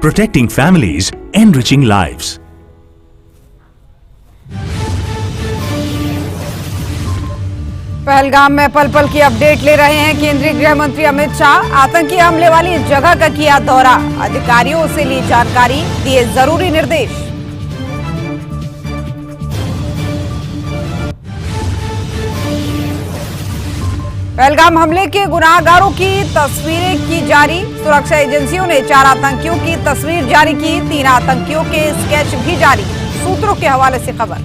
protecting families, enriching lives. Pahalgam में पल पल की अपडेट ले रहे हैं केंद्रीय गृह मंत्री अमित शाह। आतंकी हमले वाली जगह का किया दौरा, अधिकारियों से ली जानकारी, दिए जरूरी निर्देश। पहलगाम हमले के गुनाहगारों की तस्वीरें की जारी, सुरक्षा एजेंसियों ने 4 आतंकियों की तस्वीर जारी की, 3 आतंकियों के स्केच भी जारी, सूत्रों के हवाले से खबर।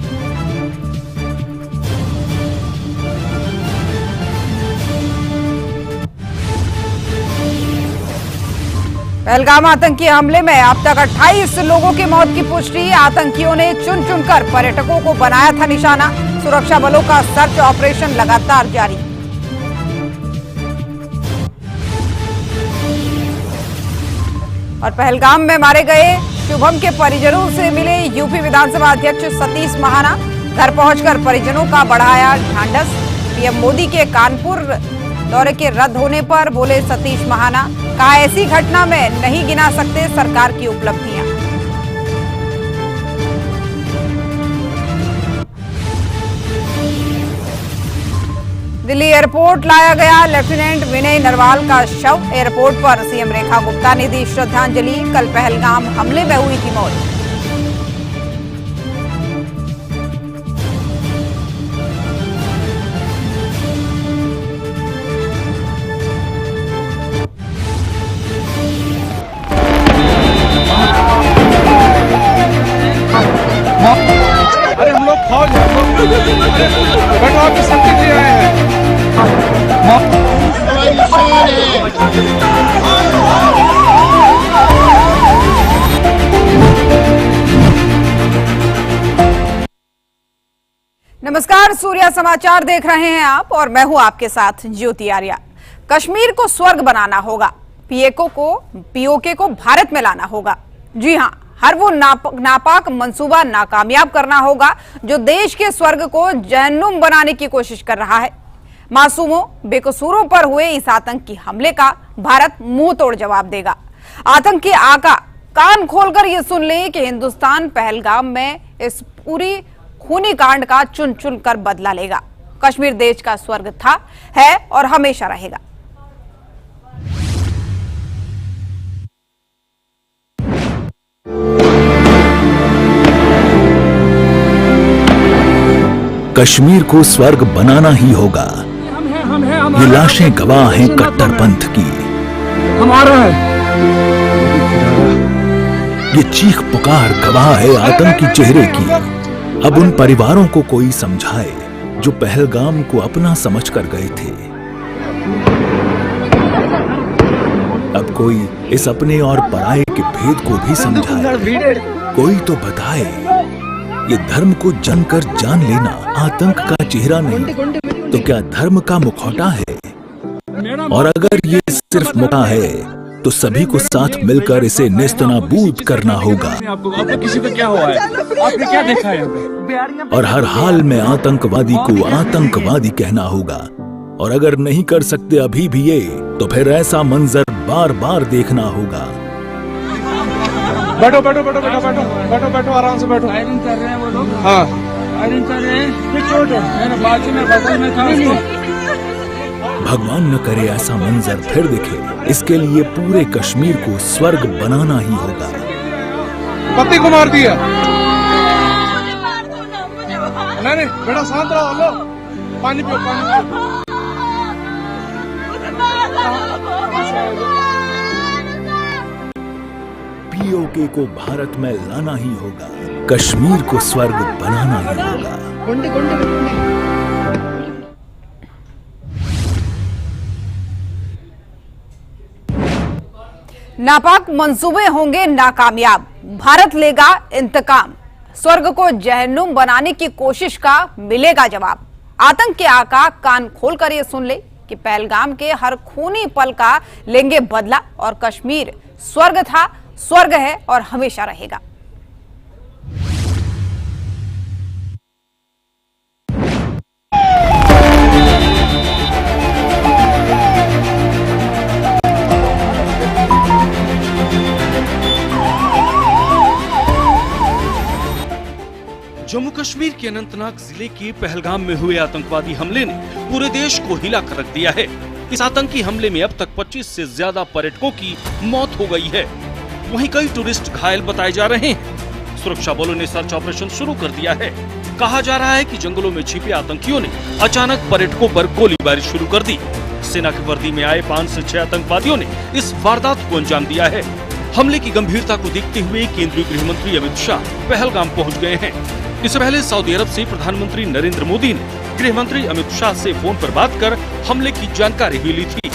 पहलगाम आतंकी हमले में अब तक 28 लोगों की मौत की पुष्टि, आतंकियों ने चुन चुनकर पर्यटकों को बनाया था निशाना, सुरक्षा बलों का सर्च ऑपरेशन लगातार जारी। और पहलगाम में मारे गए शुभम के परिजनों से मिले यूपी विधानसभा अध्यक्ष सतीश महाना, घर पहुंचकर परिजनों का बढ़ाया ढांढस। पीएम मोदी के कानपुर दौरे के रद्द होने पर बोले सतीश महाना, कहा ऐसी घटना में नहीं गिना सकते सरकार की उपलब्धियां। दिल्ली एयरपोर्ट लाया गया लेफ्टिनेंट विनय नरवाल का शव, एयरपोर्ट पर सीएम रेखा गुप्ता ने दी श्रद्धांजलि, कल पहलगाम हमले में हुई थी मौत। अरे हम लोग फौज बैठो, आपकी शक्ति के लिए आए हैं। नमस्कार, सूर्या समाचार देख रहे हैं आप और मैं हूं आपके साथ ज्योति आर्या। कश्मीर को स्वर्ग बनाना होगा, पीओके को भारत में लाना होगा। जी हां, हर वो नापाक मंसूबा नाकामयाब करना होगा जो देश के स्वर्ग को जहन्नुम बनाने की कोशिश कर रहा है। मासूमों, बेकसूरों पर हुए इस आतंकी हमले का भारत मुंह तोड़ जवाब देगा। आतंकी आका कान खोलकर ये सुन ले कि हिंदुस्तान पहलगाम में इस पूरी खूनी कांड का चुन चुन कर बदला लेगा। कश्मीर देश का स्वर्ग था, है और हमेशा रहेगा। कश्मीर को स्वर्ग बनाना ही होगा। ये लाशें गवाह हैं कट्टरपंथ की, हमारा है। ये चीख पुकार गवाह है आतंकी चेहरे की। अब उन परिवारों को कोई समझाए जो पहलगाम को अपना समझकर गए थे। अब कोई इस अपने और पराये के भेद को भी समझाए, कोई तो बताए ये धर्म को जनकर जान लेना आतंक का चेहरा नहीं तो क्या धर्म का मुखौटा है। और अगर ये सिर्फ मुखौटा है तो सभी को साथ मिलकर इसे नेस्तनाबूद करना होगा। आपको किसी पे क्या हुआ है? आपने क्या देखा है यहाँ पे? और हर हाल में आतंकवादी को आतंकवादी कहना होगा। और अगर नहीं कर सकते अभी भी ये, तो फिर ऐसा मंजर बार बार देखना होगा। बैठो बैठो बैठो बैठो बैठो बैठो बैठो, आराम से बैठो। फायरिंग कर रहे हैं वो लोग। हाँ, फायरिंग कर रहे हैं। चोट है, मैंने बाजू में बगल में था उसको। भगवान न करे ऐसा मंजर फिर दिखे। इसके लिए पूरे कश्मीर को स्वर्ग बनाना ही होगा। पति को मार दिया। नहीं बेटा, शांत रहो। लो पानी पियो, पानी पियो। पीओके को भारत में लाना ही होगा, कश्मीर को स्वर्ग बनाना ही होगा। नापाक मंसूबे होंगे नाकामयाब, भारत लेगा इंतकाम, स्वर्ग को जहन्नुम बनाने की कोशिश का मिलेगा जवाब। आतंक के आका कान खोलकर ये सुन ले कि पहलगाम के हर खूनी पल का लेंगे बदला और कश्मीर स्वर्ग था, स्वर्ग है और हमेशा रहेगा। जम्मू कश्मीर के अनंतनाग जिले के पहलगाम में हुए आतंकवादी हमले ने पूरे देश को हिला कर रख दिया है। इस आतंकी हमले में अब तक 25 से ज्यादा पर्यटकों की मौत हो गई है। वहीं कई टूरिस्ट घायल बताए जा रहे हैं। सुरक्षा बलों ने सर्च ऑपरेशन शुरू कर दिया है। कहा जा रहा है कि जंगलों में छिपे आतंकियों ने अचानक पर्यटकों पर गोलीबारी शुरू कर दी। सेना की वर्दी में आए 5 से 6 आतंकवादियों ने इस वारदात को अंजाम दिया है। हमले की गंभीरता को देखते हुए केंद्रीय गृह मंत्री अमित शाह पहलगाम पहुंच गए हैं। इससे पहले सऊदी अरब से प्रधानमंत्री नरेंद्र मोदी ने गृह मंत्री अमित शाह से फोन पर बात कर हमले की जानकारी भी ली थी।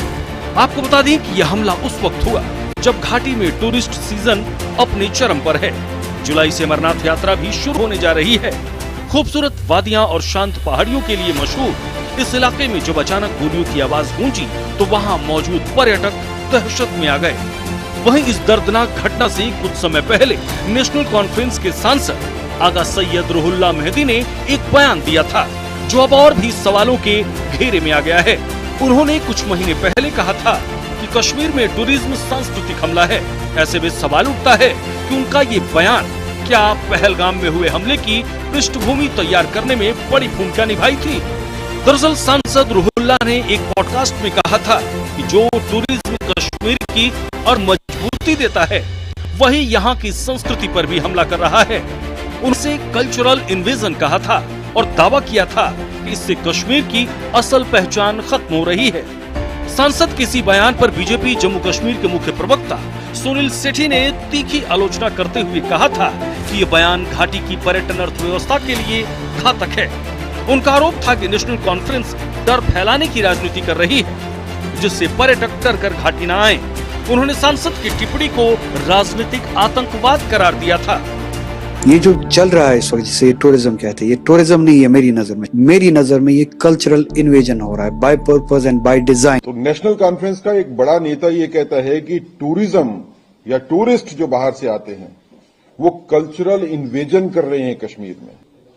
आपको बता दें कि यह हमला उस वक्त हुआ जब घाटी में टूरिस्ट सीजन अपने चरम पर है। जुलाई से अमरनाथ यात्रा भी शुरू होने जा रही है। खूबसूरत वादियां और शांत पहाड़ियों के लिए मशहूर इस इलाके में जब अचानक गोलियों की आवाज गूंजी तो वहां मौजूद पर्यटक दहशत में आ गए। वहीं इस दर्दनाक घटना से कुछ समय पहले नेशनल कॉन्फ्रेंस के सांसद आगा सैयद रुहुल्लाह मेहदी ने एक बयान दिया था, जो अब और भी सवालों के घेरे में आ गया है। उन्होंने कुछ महीने पहले कहा था कि कश्मीर में टूरिज्म सांस्कृतिक हमला है। ऐसे में सवाल उठता है कि उनका ये बयान क्या पहलगाम में हुए हमले की पृष्ठभूमि तैयार करने में बड़ी भूमिका निभाई थी। दरअसल सांसद रुहुल्लाह ने एक पॉडकास्ट में कहा था कि जो टूरिज्म कश्मीर की और मजबूती देता है, वही यहाँ की संस्कृति पर भी हमला कर रहा है। उनसे कल्चरल इन्वेजन कहा था और दावा किया था कि इससे कश्मीर की असल पहचान खत्म हो रही है। सांसद के इसी बयान पर बीजेपी जम्मू कश्मीर के मुख्य प्रवक्ता सुनील सेठी ने तीखी आलोचना करते हुए कहा था कि ये बयान घाटी की पर्यटन अर्थव्यवस्था के लिए घातक है। उनका आरोप था कि नेशनल कॉन्फ्रेंस डर फैलाने की राजनीति कर रही है, जिससे पर्यटक डर कर घाटी न आए। उन्होंने सांसद की टिप्पणी को राजनीतिक आतंकवाद करार दिया था। ये जो चल रहा है इस वक्त जिसे टूरिज्म कहते हैं, ये टूरिज्म नहीं है मेरी नजर में ये कल्चरल इन्वेजन हो रहा है by purpose and by design. तो नेशनल कॉन्फ्रेंस का एक बड़ा नेता ये कहता है कि टूरिज्म या टूरिस्ट जो बाहर से आते हैं वो कल्चरल इन्वेजन कर रहे हैं कश्मीर में।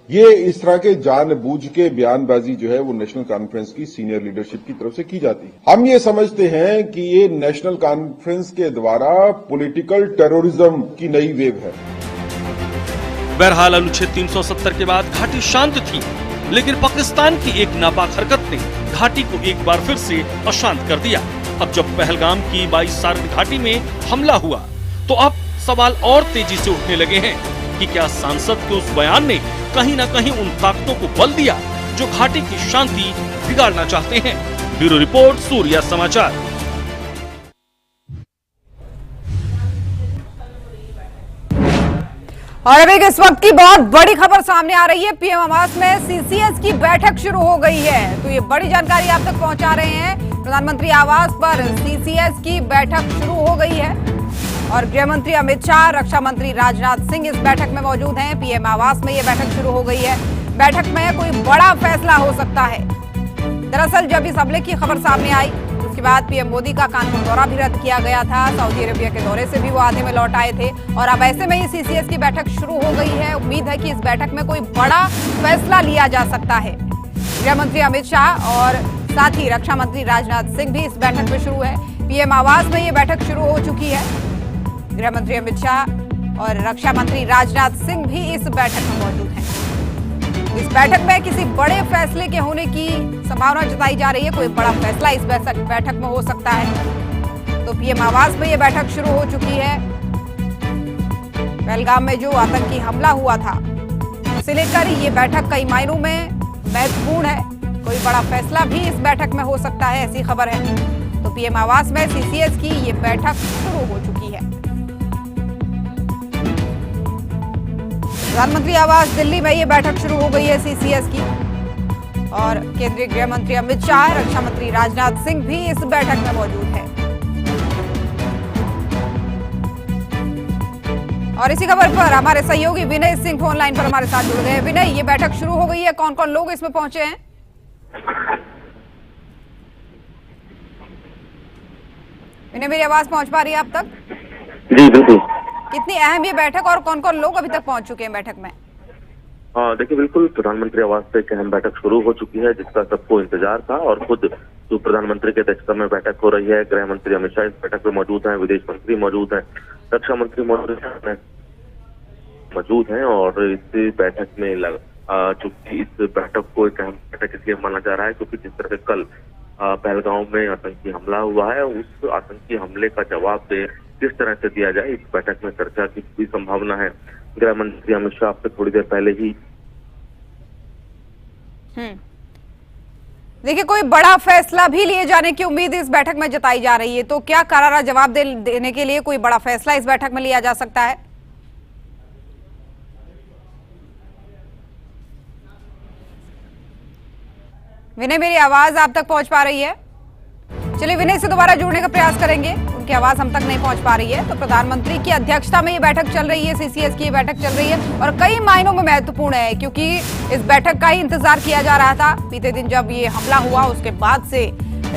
ये इस तरह के जानबूझ के बयानबाजी जो है वो नेशनल कॉन्फ्रेंस की सीनियर लीडरशिप की तरफ से की जाती है। हम ये समझते हैं कि ये नेशनल कॉन्फ्रेंस के द्वारा पॉलिटिकल टेररिज्म की नई वेव है। बहरहाल अनुच्छेद 370 के बाद घाटी शांत थी, लेकिन पाकिस्तान की एक नापाक हरकत ने घाटी को एक बार फिर से अशांत कर दिया। अब जब पहलगाम की 22 सारण घाटी में हमला हुआ तो अब सवाल और तेजी से उठने लगे हैं कि क्या सांसद के उस बयान ने कहीं न कहीं उन ताकतों को बल दिया जो घाटी की शांति बिगाड़ना चाहते हैं। ब्यूरो रिपोर्ट, सूर्या समाचार। और अभी इस वक्त की बहुत बड़ी खबर सामने आ रही है। पीएम आवास में सीसीएस की बैठक शुरू हो गई है, तो ये बड़ी जानकारी आप तक पहुंचा रहे हैं। प्रधानमंत्री आवास पर सीसीएस की बैठक शुरू हो गई है और गृह मंत्री अमित शाह, रक्षा मंत्री राजनाथ सिंह इस बैठक में मौजूद हैं। पीएम आवास में ये बैठक शुरू हो गई है। बैठक में कोई बड़ा फैसला हो सकता है। दरअसल जब इस हमले की खबर सामने आई उसके बाद पीएम मोदी का कानपुर दौरा भी रद्द किया गया था। सऊदी अरेबिया के दौरे से भी वो आधे में लौट आए थे और अब ऐसे में ही सीसीएस की बैठक शुरू हो गई है। उम्मीद है कि इस बैठक में कोई बड़ा फैसला लिया जा सकता है। गृह मंत्री अमित शाह और साथ ही रक्षा मंत्री राजनाथ सिंह भी इस बैठक में शुरू है। पीएम आवास में ये बैठक शुरू हो चुकी है। गृह मंत्री अमित शाह और रक्षा मंत्री राजनाथ सिंह भी इस बैठक में मौजूद हैं। इस बैठक में किसी बड़े फैसले के होने की संभावना जताई जा रही है। कोई बड़ा फैसला इस बैठक में हो सकता है। तो पीएम आवास में यह बैठक शुरू हो चुकी है। पहलगाम में जो आतंकी हमला हुआ था उसे लेकर ये बैठक कई मायनों में महत्वपूर्ण है। कोई बड़ा फैसला भी इस बैठक में हो सकता है, ऐसी खबर है। तो पीएम आवास में सीसीएस की ये बैठक शुरू हो चुकी है। प्रधानमंत्री आवास दिल्ली में ये बैठक शुरू हो गई है सीसीएस की और केंद्रीय गृह मंत्री अमित शाह, रक्षा मंत्री राजनाथ सिंह भी इस बैठक में मौजूद है। और इसी खबर पर हमारे सहयोगी विनय सिंह फोन लाइन पर हमारे साथ जुड़ गए हैं। विनय, ये बैठक शुरू हो गई है, कौन कौन लोग इसमें पहुंचे हैं? विनय, मेरी आवाज पहुंच पा रही है आप तक? जी बिल्कुल। कितनी अहम ये बैठक और कौन कौन लोग अभी तक पहुंच चुके हैं बैठक में? देखिए बिल्कुल, प्रधानमंत्री आवास से एक अहम बैठक शुरू हो चुकी है जिसका सबको इंतजार था और खुद जो प्रधानमंत्री के अध्यक्षता में बैठक हो रही है। गृह मंत्री अमित शाह इस बैठक में मौजूद हैं, विदेश मंत्री मौजूद हैं, रक्षा मंत्री मौजूद हैं। मौजूद हैं और इस बैठक में चूंकि इस बैठक को एक अहम बैठक इसलिए माना जा रहा है क्योंकि जिस तरह से कल पहलगांव में आतंकी हमला हुआ है, उस आतंकी हमले का जवाब किस तरह से दिया जाए, इस बैठक में चर्चा की पूरी संभावना है। गृह मंत्री अमित शाह आपसे थोड़ी देर पहले ही देखिए, कोई बड़ा फैसला भी लिए जाने की उम्मीद इस बैठक में जताई जा रही है, तो क्या करारा जवाब देने के लिए कोई बड़ा फैसला इस बैठक में लिया जा सकता है? विनय, मेरी आवाज आप तक पहुंच पा रही है? चलिए विनय से दोबारा जुड़ने का प्रयास करेंगे, उनकी आवाज हम तक नहीं पहुंच पा रही है। तो प्रधानमंत्री की अध्यक्षता में ये बैठक चल रही है, सीसीएस की ये बैठक चल रही है और कई मायनों में महत्वपूर्ण है क्योंकि इस बैठक का ही इंतजार किया जा रहा था। बीते दिन जब ये हमला हुआ उसके बाद से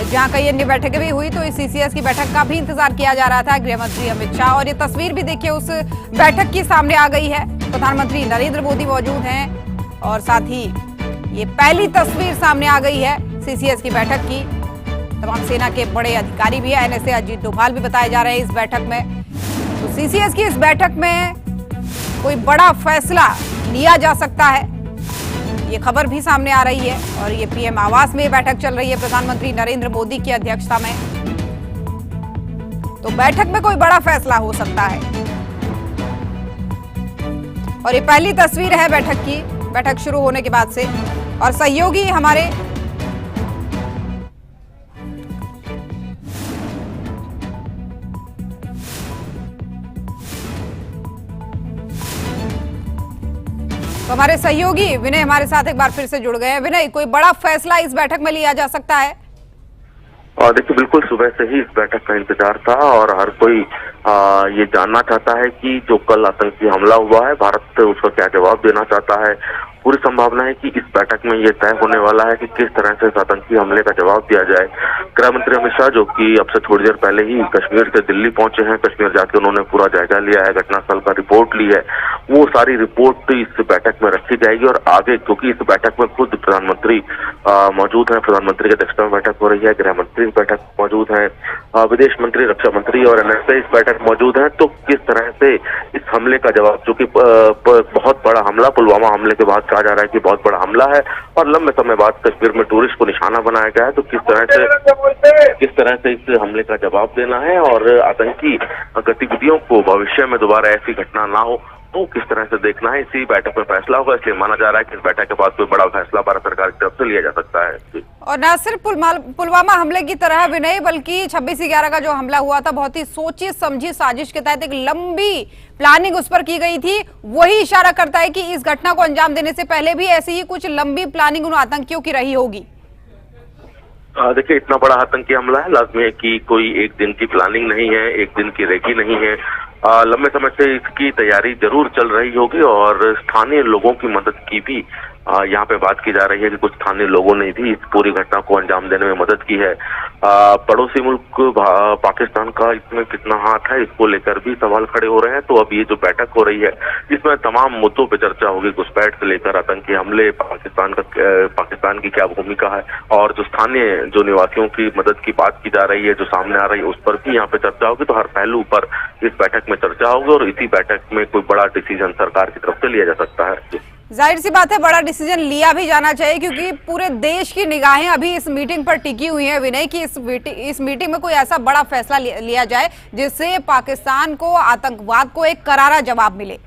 जहां कई अन्य बैठकें भी हुई, तो इस सीसीएस की बैठक का भी इंतजार किया जा रहा था। गृह मंत्री अमित शाह, और ये तस्वीर भी देखिए उस बैठक की सामने आ गई है। प्रधानमंत्री नरेंद्र मोदी मौजूद हैं और साथ ही ये पहली तस्वीर सामने आ गई है सीसीएस की बैठक की। तमाम सेना के बड़े अधिकारी भी है, एनएसए अजीत डोभाल भी बताए जा रहे हैं इस बैठक में। तो सीसीएस की इस बैठक में कोई बड़ा फैसला लिया जा सकता है, ये खबर भी सामने आ रही है। और ये पीएम आवास में बैठक चल रही है प्रधानमंत्री नरेंद्र मोदी की अध्यक्षता में, तो बैठक में कोई बड़ा फैसला हो सकता है। और ये पहली तस्वीर है बैठक की, बैठक शुरू होने के बाद से। और सहयोगी हमारे हमारे सहयोगी विनय हमारे साथ एक बार फिर से जुड़ गए हैं। विनय, कोई बड़ा फैसला इस बैठक में लिया जा सकता है? और देखिए, बिल्कुल सुबह से ही इस बैठक का इंतजार था और हर कोई ये जानना चाहता है कि जो कल आतंकी हमला हुआ है, भारत उसका क्या जवाब देना चाहता है। पूरी संभावना है कि इस बैठक में ये तय होने वाला है कि किस तरह से इस आतंकी हमले का जवाब दिया जाए। गृह मंत्री अमित शाह, जो कि अब से थोड़ी देर पहले ही कश्मीर से दिल्ली पहुंचे हैं, कश्मीर जाके उन्होंने पूरा जायजा लिया है, घटनास्थल का रिपोर्ट ली है, वो सारी रिपोर्ट इस बैठक में रखी जाएगी। और आगे, क्योंकि इस बैठक में खुद प्रधानमंत्री मौजूद है, प्रधानमंत्री की अध्यक्षता में बैठक हो रही है, गृह मंत्री इस बैठक मौजूद है, विदेश मंत्री, रक्षा मंत्री और एनएसए इस बैठक मौजूद है। तो किस तरह से इस हमले का जवाब, जो कि बहुत बड़ा हमला, पुलवामा हमले के बाद कहा जा रहा है कि बहुत बड़ा हमला है और लंबे समय बाद कश्मीर में टूरिस्ट को निशाना बनाया गया है, तो किस तरह से इस हमले का जवाब देना है और आतंकी गतिविधियों को भविष्य में दोबारा ऐसी घटना ना हो, तो किस तरह से देखना है, इसी बैठक में फैसला होगा। इसलिए माना जा रहा है कि इस बैठक के बाद कोई बड़ा फैसला भारत सरकार की तरफ से लिया जा सकता है। और न सिर्फ पुलवामा हमले की तरह विनय, बल्कि 26/11 का जो हमला हुआ था, बहुत ही सोची समझी साजिश के तहत एक लंबी प्लानिंग उस पर की गई थी। वही इशारा करता है कि इस घटना को अंजाम देने से पहले भी ऐसी ही कुछ लंबी प्लानिंग उन आतंकियों की रही होगी। देखिए, इतना बड़ा आतंकी हमला है, लाजमी है कि कोई एक दिन की प्लानिंग नहीं है, एक दिन की रेकी नहीं है। लंबे समय से इसकी तैयारी जरूर चल रही होगी और स्थानीय लोगों की मदद की भी यहाँ पे बात की जा रही है कि कुछ स्थानीय लोगों ने भी इस पूरी घटना को अंजाम देने में मदद की है। पड़ोसी मुल्क पाकिस्तान का इसमें कितना हाथ है, इसको लेकर भी सवाल खड़े हो रहे हैं। तो अब ये जो बैठक हो रही है, इसमें तमाम मुद्दों पे चर्चा होगी, घुसपैठ से लेकर आतंकी हमले, पाकिस्तान की क्या भूमिका है और जो स्थानीय जो निवासियों की मदद की बात की जा रही है, जो सामने आ रही है, उस पर भी यहाँ पे चर्चा होगी। तो हर पहलू पर इस बैठक में चर्चा होगी और इसी बैठक में कोई बड़ा डिसीजन सरकार की तरफ से लिया जा सकता है। जाहिर सी बात है, बड़ा डिसीजन लिया भी जाना चाहिए क्योंकि पूरे देश की निगाहें अभी इस मीटिंग पर टिकी हुई हैं विनय, कि इस मीटिंग में कोई ऐसा बड़ा फैसला लिया जाए जिससे पाकिस्तान को, आतंकवाद को एक करारा जवाब मिले।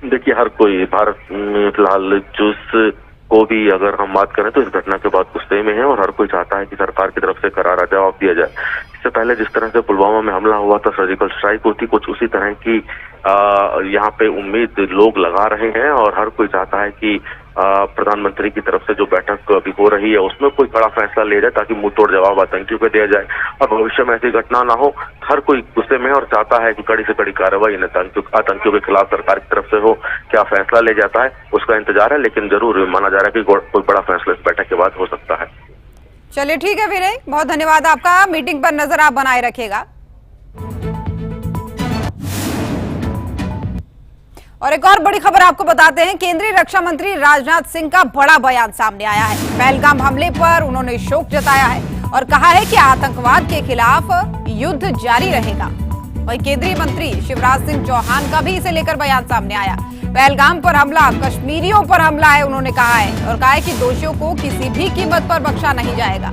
देखिए, हर कोई भारत में फिलहाल जिस को भी अगर हम बात करें तो इस घटना के बाद गुस्से में है और हर कोई चाहता है कि सरकार की तरफ से करारा जवाब दिया जाए। इससे पहले जिस तरह से पुलवामा में हमला हुआ था, सर्जिकल स्ट्राइक हुई थी, कुछ उसी तरह की यहाँ पे उम्मीद लोग लगा रहे हैं और हर कोई चाहता है कि प्रधानमंत्री की तरफ से जो बैठक अभी हो रही है उसमें कोई बड़ा फैसला ले जाए ताकि मुंह तोड़ जवाब आतंकियों को दिया जाए और भविष्य में ऐसी घटना ना हो। हर कोई गुस्से में और चाहता है कि कड़ी से कड़ी कार्रवाई आतंकियों के खिलाफ सरकार की तरफ से हो। क्या फैसला ले जाता है उसका इंतजार है, लेकिन जरूर माना जा रहा है कि कोई बड़ा फैसला इस बैठक के बाद हो सकता है। चलिए ठीक है विनय, बहुत धन्यवाद आपका। मीटिंग पर नजर आप बनाए रखेगा। और एक और बड़ी खबर आपको बताते हैं, केंद्रीय रक्षा मंत्री राजनाथ सिंह का बड़ा बयान सामने आया है। पहलगाम हमले पर उन्होंने शोक जताया है और कहा है कि आतंकवाद के खिलाफ युद्ध जारी रहेगा। वहीं केंद्रीय मंत्री शिवराज सिंह चौहान का भी इसे लेकर बयान सामने आया। पहलगाम पर हमला कश्मीरियों पर हमला है, उन्होंने कहा है, और कहा है कि दोषियों को किसी भी कीमत पर बख्शा नहीं जाएगा।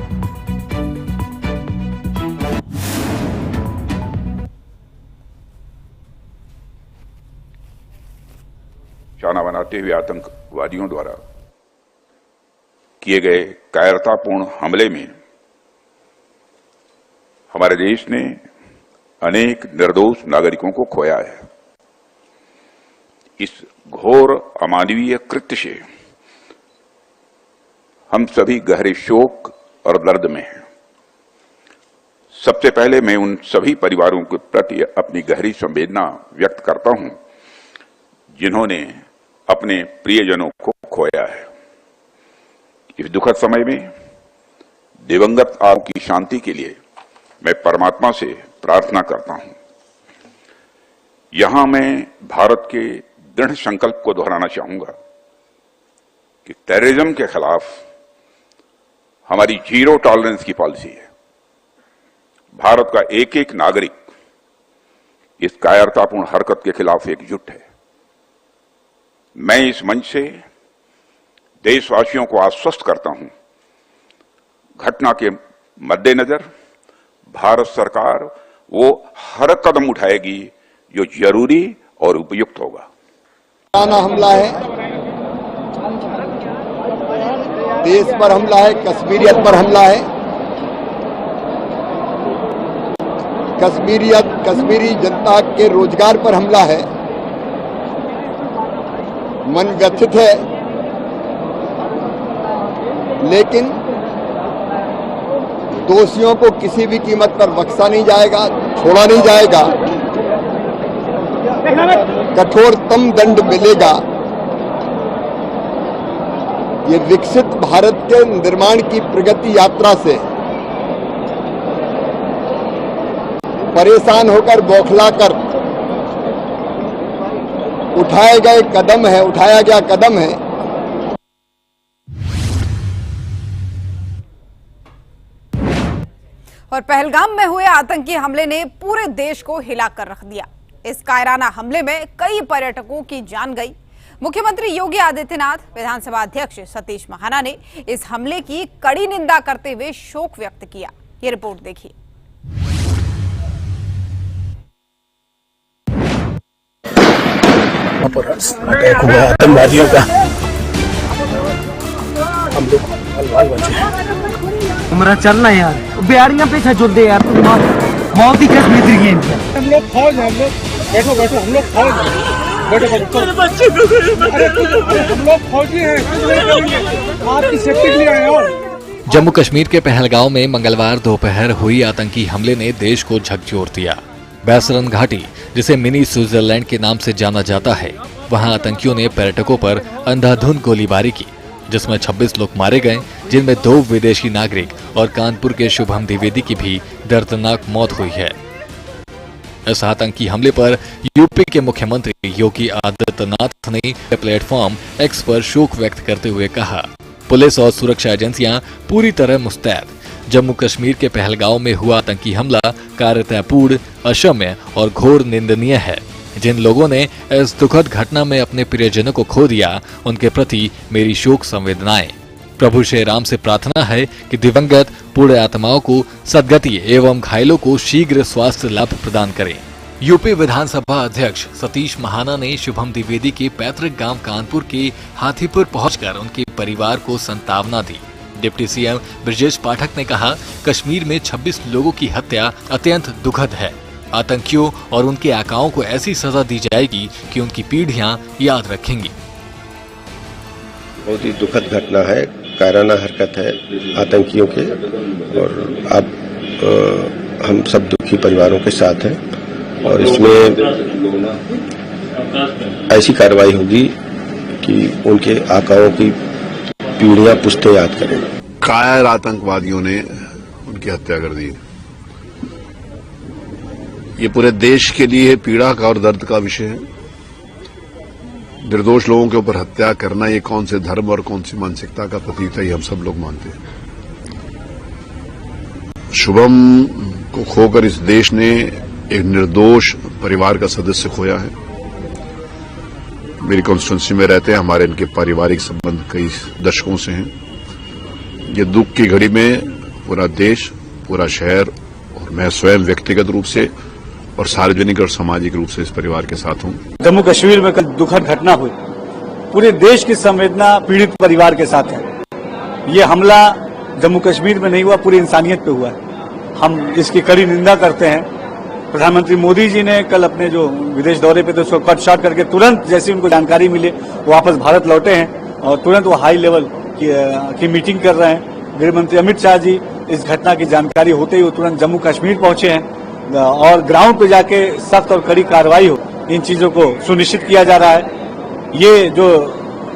निशाना बनाते हुए आतंकवादियों द्वारा किए गए कायरतापूर्ण हमले में हमारे देश ने अनेक निर्दोष नागरिकों को खोया है। इस घोर अमानवीय कृत्य से हम सभी गहरे शोक और दर्द में हैं। सबसे पहले मैं उन सभी परिवारों के प्रति अपनी गहरी संवेदना व्यक्त करता हूं जिन्होंने अपने प्रियजनों को खोया है। इस दुखद समय में दिवंगत आत्मा की शांति के लिए मैं परमात्मा से प्रार्थना करता हूं। यहां मैं भारत के दृढ़ संकल्प को दोहराना चाहूंगा कि टेररिज्म के खिलाफ हमारी जीरो टॉलरेंस की पॉलिसी है। भारत का एक एक नागरिक इस कायरतापूर्ण हरकत के खिलाफ एकजुट है। मैं इस मंच से देशवासियों को आश्वस्त करता हूं, घटना के मद्देनजर भारत सरकार वो हर कदम उठाएगी जो जरूरी और उपयुक्त होगा। हमला है, देश पर हमला है, कश्मीरियत पर हमला है। कश्मीरी जनता के रोजगार पर हमला है। मन व्यथित है, लेकिन दोषियों को किसी भी कीमत पर बख्शा नहीं जाएगा, छोड़ा नहीं जाएगा। कठोरतम दंड मिलेगा। ये विकसित भारत के निर्माण की प्रगति यात्रा से परेशान होकर बौखलाकर उठाया गया कदम है। और पहलगाम में हुए आतंकी हमले ने पूरे देश को हिलाकर रख दिया। इस कायराना हमले में कई पर्यटकों की जान गई। मुख्यमंत्री योगी आदित्यनाथ, विधानसभा अध्यक्ष सतीश महाना ने इस हमले की कड़ी निंदा करते हुए शोक व्यक्त किया। ये रिपोर्ट देखिए। अटैक हुआ आतंकवादियों का, हम लोग हलवाल बचे। हमारा चलना यार, बिहारियां पीछे जुड़ दे यार, मौत ही कश्मीर की है। हम लोग फौज हैं, हम लोग बैठो, हम लोग फौज हैं, बैठो। हम लोग फौजी हैं, आपकी सेफ्टी के लिए आए हैं। जम्मू कश्मीर के पहलगांव में मंगलवार दोपहर हुई आतंकी हमले ने देश को झकझोर दिया। बैसरन घाटी, जिसे मिनी स्विट्जरलैंड के नाम से जाना जाता है, वहां आतंकियों ने पर्यटकों पर अंधाधुंध गोलीबारी की, जिसमें 26 लोग मारे गए, जिनमें 2 विदेशी नागरिक और कानपुर के शुभम द्विवेदी की भी दर्दनाक मौत हुई है। इस आतंकी हमले पर यूपी के मुख्यमंत्री योगी आदित्यनाथ ने प्लेटफॉर्म एक्स पर शोक व्यक्त करते हुए कहा, पुलिस और सुरक्षा एजेंसियां पूरी तरह मुस्तैद। जम्मू कश्मीर के पहलगांव में हुआ आतंकी हमला कायरतापूर्ण, अक्षम्य और घोर निंदनीय है। जिन लोगों ने इस दुखद घटना में अपने प्रियजनों को खो दिया, उनके प्रति मेरी शोक संवेदनाएं। प्रभु श्री राम से प्रार्थना है कि दिवंगत पूर्ण आत्माओं को सद्गति एवं घायलों को शीघ्र स्वास्थ्य लाभ प्रदान करें। यूपी विधानसभा अध्यक्ष सतीश महाना ने शुभम द्विवेदी के पैतृक गांव कानपुर के हाथीपुर पहुंचकर उनके परिवार को सांत्वना दी। डिप्टी सीएम ब्रजेश पाठक ने कहा, कश्मीर में 26 लोगों की हत्या अत्यंत दुखद है। आतंकियों और उनके आकाओं को ऐसी सजा दी जाएगी कि उनकी पीढ़ियां याद रखेंगी। बहुत ही दुखद घटना है, कायराना हरकत है आतंकियों के, और अब हम सब दुखी परिवारों के साथ हैं और इसमें ऐसी कार्रवाई होगी कि उनके आकाओं की पीढ़ियां पुश्ते याद करें। कायर आतंकवादियों ने उनकी हत्या कर दी। ये पूरे देश के लिए पीड़ा का और दर्द का विषय है। निर्दोष लोगों के ऊपर हत्या करना ये कौन से धर्म और कौन सी मानसिकता का प्रतीक है, ये हम सब लोग मानते हैं। शुभम को खोकर इस देश ने एक निर्दोष परिवार का सदस्य खोया है। मेरी कॉन्स्टिट्यूंसी में रहते हैं, हमारे इनके पारिवारिक संबंध कई दशकों से हैं। ये दुख की घड़ी में पूरा देश, पूरा शहर और मैं स्वयं व्यक्तिगत रूप से और सार्वजनिक और सामाजिक रूप से इस परिवार के साथ हूं। जम्मू कश्मीर में कल दुखद घटना हुई, पूरे देश की संवेदना पीड़ित परिवार के साथ है। ये हमला जम्मू कश्मीर में नहीं हुआ, पूरी इंसानियत पे हुआ है। हम इसकी कड़ी निंदा करते हैं। प्रधानमंत्री मोदी जी ने कल अपने जो विदेश दौरे पे थे उसको कट शॉर्ट करके तुरंत जैसी उनको जानकारी मिली वो वापस भारत लौटे हैं और तुरंत वो हाई लेवल की मीटिंग कर रहे हैं। गृह मंत्री अमित शाह जी इस घटना की जानकारी होते ही वो तुरंत जम्मू कश्मीर पहुंचे हैं और ग्राउंड पे जाके सख्त और कड़ी कार्रवाई हो, इन चीजों को सुनिश्चित किया जा रहा है। ये जो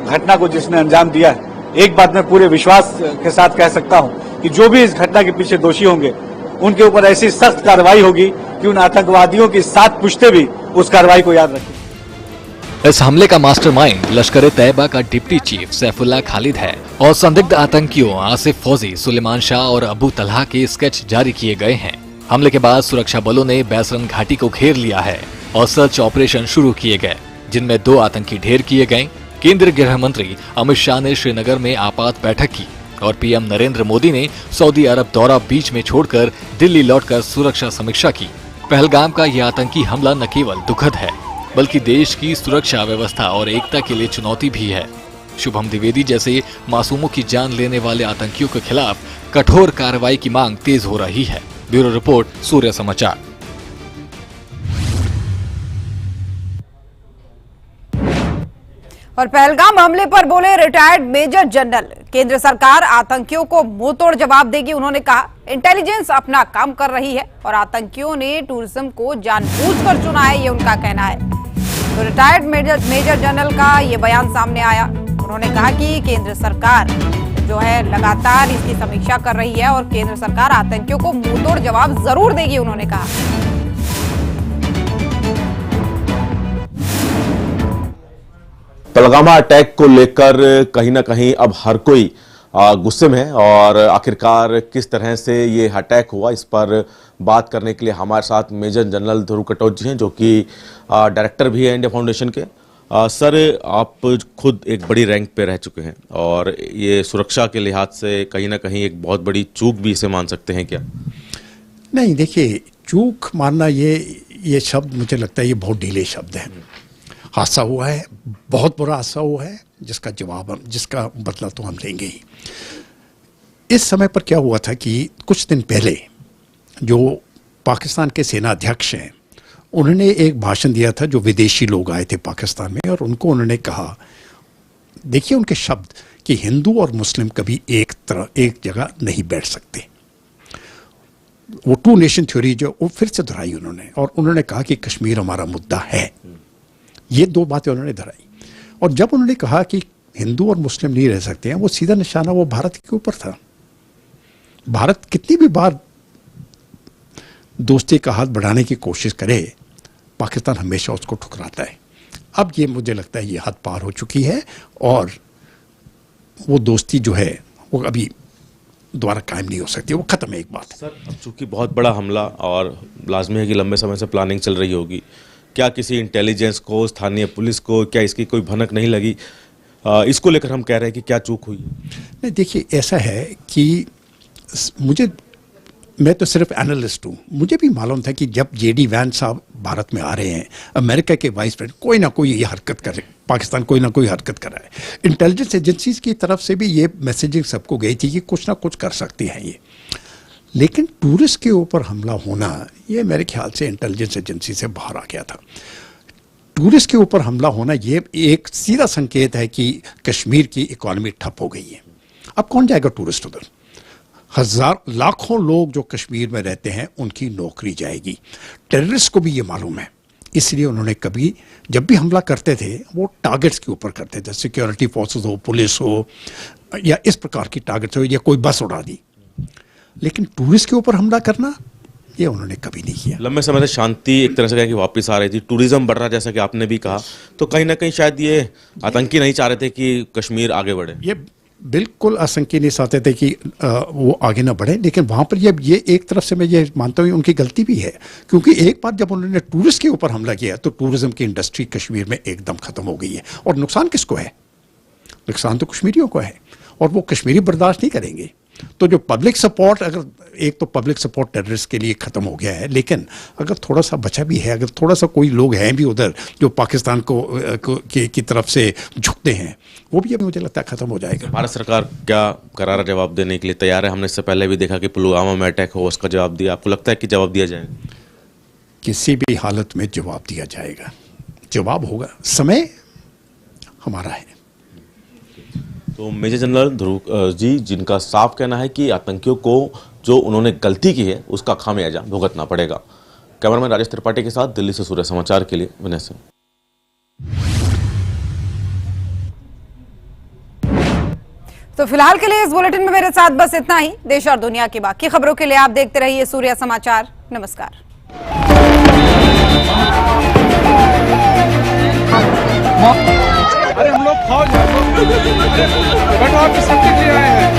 घटना को जिसने अंजाम दिया है, एक बात मैं पूरे विश्वास के साथ कह सकता हूं कि जो भी इस घटना के पीछे दोषी होंगे उनके ऊपर ऐसी सख्त कार्रवाई होगी कि उन आतंकवादियों की 7 पुश्ते भी उस कार्रवाई को याद रखें। इस हमले का मास्टरमाइंड लश्कर तैयबा का डिप्टी चीफ सैफुल्लाह खालिद है और संदिग्ध आतंकियों आसिफ फौजी, सुलेमान शाह और अबू तलहा के स्केच जारी किए गए हैं। हमले के बाद सुरक्षा बलों ने बैसरन घाटी को घेर लिया है और सर्च ऑपरेशन शुरू किए गए, जिनमें 2 आतंकी ढेर किए गए। केंद्रीय गृह मंत्री अमित शाह ने श्रीनगर में आपात बैठक की और पीएम नरेंद्र मोदी ने सऊदी अरब दौरा बीच में छोड़कर दिल्ली लौटकर सुरक्षा समीक्षा की। पहलगाम का यह आतंकी हमला न केवल दुखद है बल्कि देश की सुरक्षा व्यवस्था और एकता के लिए चुनौती भी है। शुभम द्विवेदी जैसे मासूमों की जान लेने वाले आतंकियों के खिलाफ कठोर कार्रवाई की मांग तेज हो रही है। ब्यूरो रिपोर्ट, सूर्य समाचार। और पहलगाम हमले पर बोले रिटायर्ड मेजर जनरल, केंद्र सरकार आतंकियों को मुंहतोड़ जवाब देगी। उन्होंने कहा इंटेलिजेंस अपना काम कर रही है और आतंकियों ने टूरिज्म को जानबूझकर चुना है, ये उनका कहना है। तो रिटायर्ड मेजर जनरल का ये बयान सामने आया। उन्होंने कहा कि केंद्र सरकार जो है लगातार इसकी समीक्षा कर रही है और केंद्र सरकार आतंकियों को मुंहतोड़ जवाब जरूर देगी, उन्होंने कहा। पहलगाम अटैक को लेकर कहीं ना कहीं अब हर कोई गुस्से में है और आखिरकार किस तरह से ये अटैक हुआ, इस पर बात करने के लिए हमारे साथ मेजर जनरल ध्रुव कटोच जी हैं, जो कि डायरेक्टर भी है इंडिया फाउंडेशन के। सर, आप खुद एक बड़ी रैंक पे रह चुके हैं और ये सुरक्षा के लिहाज से कहीं ना कहीं एक बहुत बड़ी चूक भी इसे मान सकते हैं क्या? नहीं, देखिए, चूक मानना ये शब्द मुझे लगता है ये बहुत ढीले शब्द है। हादसा हुआ है, बहुत बुरा हादसा हुआ है, जिसका बदला तो हम लेंगे ही। इस समय पर क्या हुआ था कि कुछ दिन पहले जो पाकिस्तान के सेना अध्यक्ष हैं, उन्होंने एक भाषण दिया था जो विदेशी लोग आए थे पाकिस्तान में, और उनको उन्होंने कहा, देखिए उनके शब्द, कि हिंदू और मुस्लिम कभी एक जगह नहीं बैठ सकते। वो 2 नेशन थ्योरी जो वो फिर से दोहराई उन्होंने, और उन्होंने कहा कि कश्मीर हमारा मुद्दा है। ये 2 बातें उन्होंने दोहराई। और जब उन्होंने कहा कि हिंदू और मुस्लिम नहीं रह सकते हैं, वो सीधा निशाना वो भारत के ऊपर था। भारत कितनी भी बार दोस्ती का हाथ बढ़ाने की कोशिश करे, पाकिस्तान हमेशा उसको ठुकराता है। अब ये मुझे लगता है ये हद पार हो चुकी है और वो दोस्ती जो है वो अभी दोबारा कायम नहीं हो सकती, वो खत्म है एक बात। सर, अब चूंकि बहुत बड़ा हमला और लाजमी है कि लंबे समय से प्लानिंग चल रही होगी, क्या किसी इंटेलिजेंस को, स्थानीय पुलिस को, क्या इसकी कोई भनक नहीं लगी? इसको लेकर हम कह रहे हैं कि क्या चूक हुई? नहीं, देखिए, ऐसा है कि मैं तो सिर्फ एनालिस्ट हूँ। मुझे भी मालूम था कि जब जेडी वैंस साहब भारत में आ रहे हैं, अमेरिका के वाइस प्रेसिडेंट कोई ना कोई ये हरकत कर रहे, पाकिस्तान कोई ना कोई हरकत कर रहा है। इंटेलिजेंस एजेंसीज की तरफ से भी ये मैसेजिंग सबको गई थी कि कुछ ना कुछ कर सकती हैं ये। लेकिन टूरिस्ट के ऊपर हमला होना, ये मेरे ख्याल से इंटेलिजेंस एजेंसी से बाहर आ गया था। टूरिस्ट के ऊपर हमला होना ये एक सीधा संकेत है कि कश्मीर की इकॉनमी ठप हो गई है। अब कौन जाएगा टूरिस्ट उधर? लाखों लोग जो कश्मीर में रहते हैं उनकी नौकरी जाएगी। टेररिस्ट को भी ये मालूम है, इसलिए उन्होंने कभी जब भी हमला करते थे वो टारगेट्स के ऊपर करते थे, सिक्योरिटी फोर्सेस हो, पुलिस हो, या इस प्रकार की टारगेट्स हो, या कोई बस उड़ा दी। लेकिन टूरिस्ट के ऊपर हमला करना ये उन्होंने कभी नहीं किया। लंबे समय से शांति एक तरह से कहें कि वापस आ रही थी, टूरिज्म बढ़ रहा, जैसा कि आपने भी कहा, तो कहीं ना कहीं शायद ये आतंकी नहीं चाह रहे थे कि कश्मीर आगे बढ़े। बिल्कुल आशंका नहीं चाहते थे कि वो आगे ना बढ़े, लेकिन वहाँ पर ये एक तरफ से मैं ये मानता हूँ उनकी गलती भी है, क्योंकि एक बार जब उन्होंने टूरिस्ट के ऊपर हमला किया तो टूरिज्म की इंडस्ट्री कश्मीर में एकदम खत्म हो गई है। और नुकसान किसको है? नुकसान तो कश्मीरियों को है, और वो कश्मीरी बर्दाश्त नहीं करेंगे। तो जो पब्लिक सपोर्ट, अगर एक तो पब्लिक सपोर्ट टेररिस्ट के लिए खत्म हो गया है, लेकिन अगर थोड़ा सा बचा भी है, अगर थोड़ा सा कोई लोग हैं भी उधर जो पाकिस्तान की तरफ से झुकते हैं, वो भी अभी मुझे लगता है खत्म हो जाएगा। भारत सरकार क्या करारा जवाब देने के लिए तैयार है? हमने इससे पहले भी देखा कि पुलवामा में अटैक हो, उसका जवाब दिया। आपको लगता है कि जवाब दिया जाएगा? किसी भी हालत में जवाब दिया जाएगा, जवाब होगा, समय हमारा है। तो मेजर जनरल ध्रुव जी, जिनका साफ कहना है कि आतंकियों को जो उन्होंने गलती की है उसका खामियाजा भुगतना पड़ेगा। कैमरामैन राजेश त्रिपाठी के साथ दिल्ली से सूर्य समाचार के लिए विनय सिंह। तो फिलहाल के लिए इस बुलेटिन में मेरे साथ बस इतना ही। देश और दुनिया की बाकी खबरों के लिए आप देखते रहिए सूर्य समाचार। नमस्कार। अरे हम लोग फौज बैठो, आपकी सब्जी ले आए हैं।